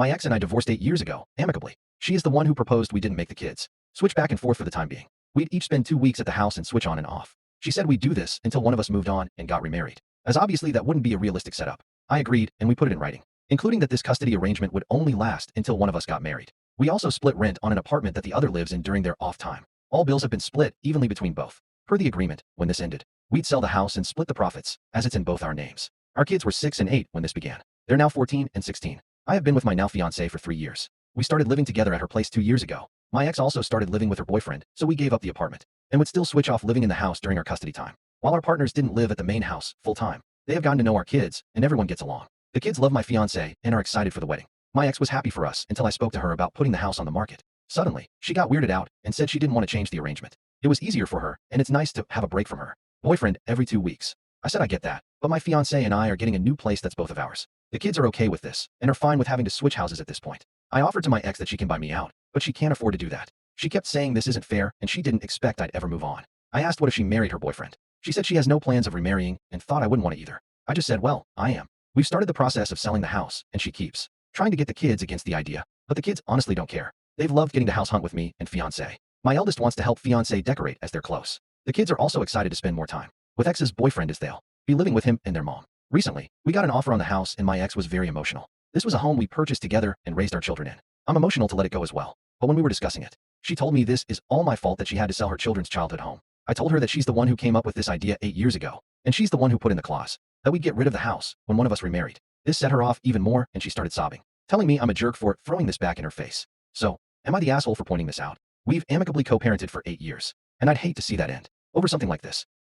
My ex and I divorced 8 years ago, amicably. She is the one who proposed we didn't make the kids. Switch back and forth for the time being. We'd each spend 2 weeks at the house and switch on and off. She said we'd do this until one of us moved on and got remarried. As obviously that wouldn't be a realistic setup. I agreed, and we put it in writing, including that this custody arrangement would only last until one of us got married. We also split rent on an apartment that the other lives in during their off time. All bills have been split evenly between both. Per the agreement, when this ended, we'd sell the house and split the profits, as it's in both our names. Our kids were 6 and 8 when this began. They're now 14 and 16. I have been with my now fiancé for 3 years. We started living together at her place 2 years ago. My ex also started living with her boyfriend, so we gave up the apartment and would still switch off living in the house during our custody time. While our partners didn't live at the main house full time, they have gotten to know our kids, and everyone gets along. The kids love my fiancé and are excited for the wedding. My ex was happy for us until I spoke to her about putting the house on the market. Suddenly, she got weirded out and said she didn't want to change the arrangement. It was easier for her, and it's nice to have a break from her boyfriend every 2 weeks. I said I get that, but my fiancé and I are getting a new place that's both of ours. The kids are okay with this, and are fine with having to switch houses at this point. I offered to my ex that she can buy me out, but she can't afford to do that. She kept saying this isn't fair, and she didn't expect I'd ever move on. I asked what if she married her boyfriend. She said she has no plans of remarrying, and thought I wouldn't want to either. I just said, well, I am. We've started the process of selling the house, and she keeps trying to get the kids against the idea, but the kids honestly don't care. They've loved getting to house hunt with me and fiancé. My eldest wants to help fiancé decorate as they're close. The kids are also excited to spend more time with ex's boyfriend as they'll be living with him and their mom. Recently, we got an offer on the house and my ex was very emotional. This was a home we purchased together and raised our children in. I'm emotional to let it go as well. But when we were discussing it, she told me this is all my fault that she had to sell her children's childhood home. I told her that she's the one who came up with this idea 8 years ago, and she's the one who put in the clause that we'd get rid of the house when one of us remarried. This set her off even more, and she started sobbing, telling me I'm a jerk for throwing this back in her face. So, am I the asshole for pointing this out? We've amicably co-parented for 8 years, and I'd hate to see that end over something like this.